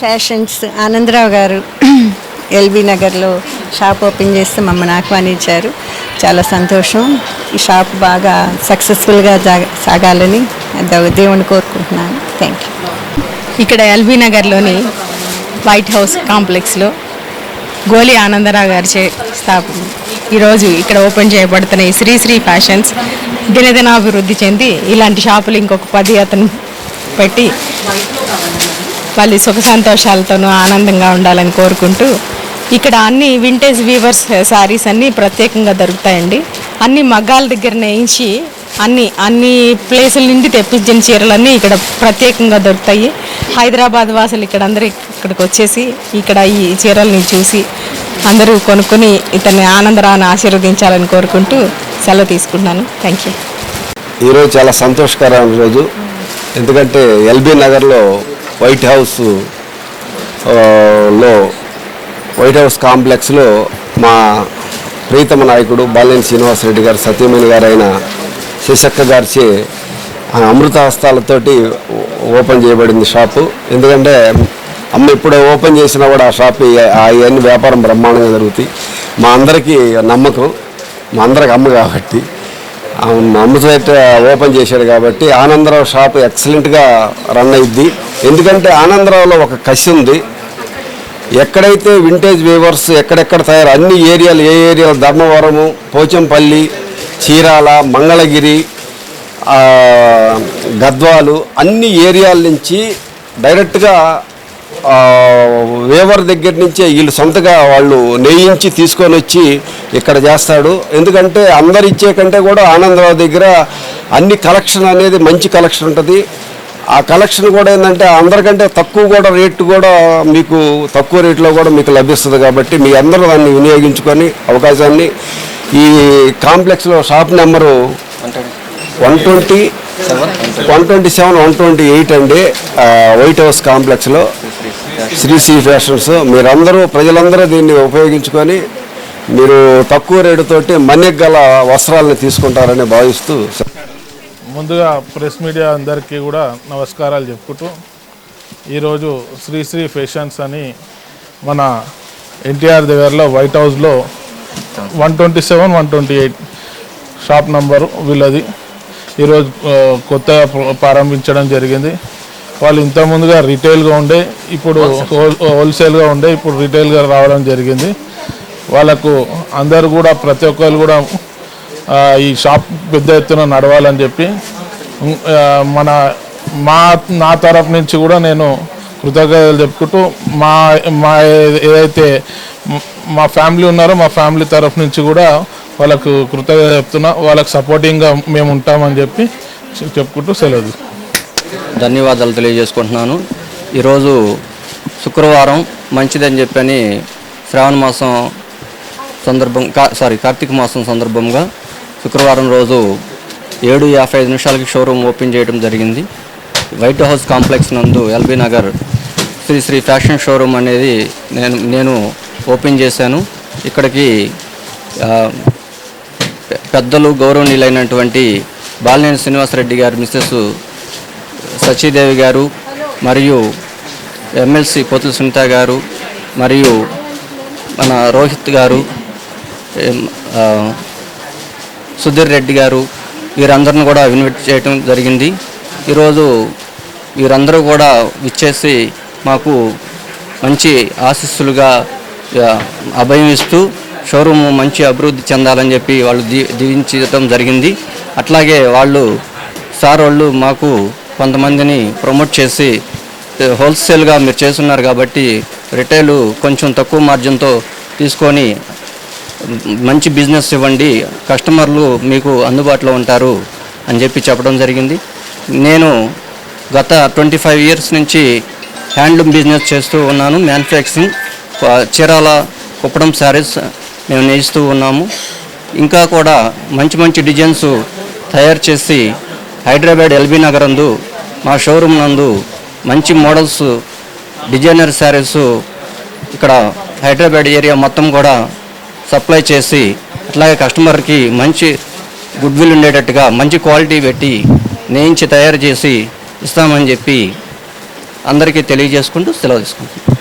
Fashions Anandarao గారు LB నగర్లో shop open చేస్తే మమ్మల్ని ఆహ్వానించారు. చాలా సంతోషం. ఈ షాప్ బాగా సక్సెస్ఫుల్గా సాగాలని దేవుని కోరుకుంటున్నాను. Thank you. ఇక్కడ ఎల్బీ నగర్లోని వైట్ హౌస్ కాంప్లెక్స్లో గోలి ఆనందరావు గారి స్థాపన ఈరోజు ఇక్కడ ఓపెన్ చేయబడుతున్న ఈ శ్రీశ్రీ ఫ్యాషన్స్ దినదినాభివృద్ధి చెంది ఇలాంటి షాపులు ఇంకొక 10 అతను పెట్టి వాళ్ళు సుఖ సంతోషాలతోనూ ఆనందంగా ఉండాలని కోరుకుంటూ ఇక్కడ అన్ని వింటేజ్ వీవర్స్ శారీస్ అన్నీ ప్రత్యేకంగా దొరుకుతాయండి. అన్ని మగ్గాల దగ్గర నేయించి అన్ని ప్లేసుల నుండి తెప్పించిన చీరలన్నీ ఇక్కడ ప్రత్యేకంగా దొరుకుతాయి. హైదరాబాద్ వాసులు ఇక్కడికి వచ్చేసి ఇక్కడ ఈ చీరల్ని చూసి అందరూ కొనుక్కొని ఇతన్ని ఆనందరావుని ఆశీర్వదించాలని కోరుకుంటూ సెలవు తీసుకుంటున్నాను. Thank you. ఈరోజు చాలా సంతోషకరమైన రోజు. ఎందుకంటే ఎల్బీ నగర్లో వైట్ హౌస్ కాంప్లెక్స్లో మా ప్రీతమ నాయకుడు బాలినేని శ్రీనివాసరెడ్డి గారు సతీమణి గారు అయిన శశక్క గారిచే అమృత హస్తాలతోటి ఓపెన్ చేయబడింది షాపు. ఎందుకంటే అమ్మ ఇప్పుడు ఓపెన్ చేసినా కూడా ఆ షాప్ అవన్నీ వ్యాపారం బ్రహ్మాండంగా జరుగుతాయి. మా అందరికీ నమ్మకం, మా అందరికి అమ్మ కాబట్టి అమ్మ సైట్ ఓపెన్ చేశాడు కాబట్టి ఆనందరావు షాప్ ఎక్సలెంట్గా రన్ అయ్యిద్ది. ఎందుకంటే ఆనందరావులో ఒక కసి ఉంది. ఎక్కడైతే వింటేజ్ వీవర్స్ ఎక్కడెక్కడ తయారు అన్ని ఏరియాలు ఏ ఏరియాలు ధర్మవరము, పోచంపల్లి, చీరాల, మంగళగిరి, గద్వాలు అన్ని ఏరియాల నుంచి డైరెక్ట్గా వేవర్ దగ్గర నుంచే వీళ్ళు సొంతగా వాళ్ళు నేయించి తీసుకొని వచ్చి ఇక్కడ చేస్తాడు. ఎందుకంటే అందరు ఇచ్చే కంటే కూడా ఆనందరావు దగ్గర అన్ని కలెక్షన్ అనేది మంచి కలెక్షన్ ఉంటుంది. ఆ కలెక్షన్ కూడా ఏంటంటే అందరికంటే తక్కువ కూడా రేటు కూడా మీకు తక్కువ రేట్లో కూడా మీకు లభిస్తుంది. కాబట్టి మీ అందరూ దాన్ని వినియోగించుకొని అవకాశాన్ని ఈ కాంప్లెక్స్లో షాప్ నెంబరు 127, 128 అండి, వైట్ హౌస్ కాంప్లెక్స్లో శ్రీశ్రీ ఫ్యాషన్స్. మీరందరూ ప్రజలందరూ దీన్ని ఉపయోగించుకొని మీరు తక్కువ రేటుతోటి మన్నిక గల వస్త్రాలను తీసుకుంటారని భావిస్తూ ముందుగా ప్రెస్ మీడియా అందరికీ కూడా నమస్కారాలు చెప్పుకుంటూ ఈరోజు శ్రీశ్రీ ఫ్యాషన్స్ అని మన ఎన్టీఆర్ దగ్గరలో వైట్ హౌస్లో 127, 128 షాప్ నంబరు వీళ్ళది ఈరోజు కొత్తగా ప్రారంభించడం జరిగింది. వాళ్ళు ఇంతకుముందుగా రిటైల్గా ఉండే, ఇప్పుడు హోల్సేల్గా ఉండే, ఇప్పుడు రిటైల్గా రావడం జరిగింది. వాళ్ళకు అందరు కూడా ప్రతి ఒక్కరు కూడా ఈ షాప్ పెద్ద ఎత్తున నడవాలని చెప్పి నా తరఫు నుంచి కూడా నేను కృతజ్ఞతలు చెప్పుకుంటూ ఏదైతే మా ఫ్యామిలీ ఉన్నారో మా ఫ్యామిలీ తరఫు నుంచి కూడా వాళ్ళకు కృతజ్ఞత చెప్తున్నా. వాళ్ళకు సపోర్టింగ్గా మేము ఉంటామని చెప్పి చెప్పుకుంటూ సెలవు. ధన్యవాదాలు తెలియజేసుకుంటున్నాను. ఈరోజు శుక్రవారం మంచిదని చెప్పని శ్రావణ మాసం కార్తీక మాసం సందర్భంగా శుక్రవారం రోజు 7:55 షోరూమ్ ఓపెన్ చేయడం జరిగింది. వైట్ హౌస్ కాంప్లెక్స్ నందు ఎల్బీ నగర్ శ్రీ ఫ్యాషన్ షోరూమ్ అనేది నేను ఓపెన్ చేశాను. ఇక్కడికి పెద్దలు గౌరవనీయులైనటువంటి బాలినేని శ్రీనివాసరెడ్డి గారు మిస్సెస్ సచీదేవి గారు మరియు ఎమ్మెల్సీ పోతుల సునీత గారు మరియు మన రోహిత్ గారు, సుధీర్ రెడ్డి గారు వీరందరిని కూడా ఇన్వైట్ చేయడం జరిగింది. ఈరోజు వీరందరూ కూడా విచ్చేసి మాకు మంచి ఆశీస్సులుగా అభయం ఇస్తూ షోరూమ్ మంచి అభివృద్ధి చెందాలని చెప్పి వాళ్ళు దీవించడం జరిగింది. అట్లాగే వాళ్ళు మాకు కొంతమందిని ప్రమోట్ చేసి హోల్సేల్గా మీరు చేస్తున్నారు కాబట్టి రిటైల్ కొంచెం తక్కువ మార్జిన్తో తీసుకొని మంచి బిజినెస్ ఇవ్వండి, కస్టమర్లు మీకు అందుబాటులో ఉంటారు అని చెప్పి చెప్పడం జరిగింది. నేను గత 25 ఇయర్స్ నుంచి హ్యాండ్లూమ్ బిజినెస్ చేస్తూ ఉన్నాను. మ్యానుఫ్యాక్చరింగ్ చీరాల కుప్పడం శారీస్ మేము నేయిస్తూ ఉన్నాము. ఇంకా కూడా మంచి మంచి డిజైన్స్ తయారు చేసి హైదరాబాద్ ఎల్బీ నగర్ నందు మా షోరూమ్ నందు మంచి మోడల్స్ డిజైనర్ శారీస్ ఇక్కడ హైదరాబాద్ ఏరియా మొత్తం కూడా సప్లై చేసి అట్లాగే కస్టమర్కి మంచి గుడ్ విల్ ఉండేటట్టుగా మంచి క్వాలిటీ పెట్టి నేయించి తయారు చేసి ఇస్తామని చెప్పి అందరికీ తెలియజేసుకుంటూ సెలవు తీసుకుంటాం.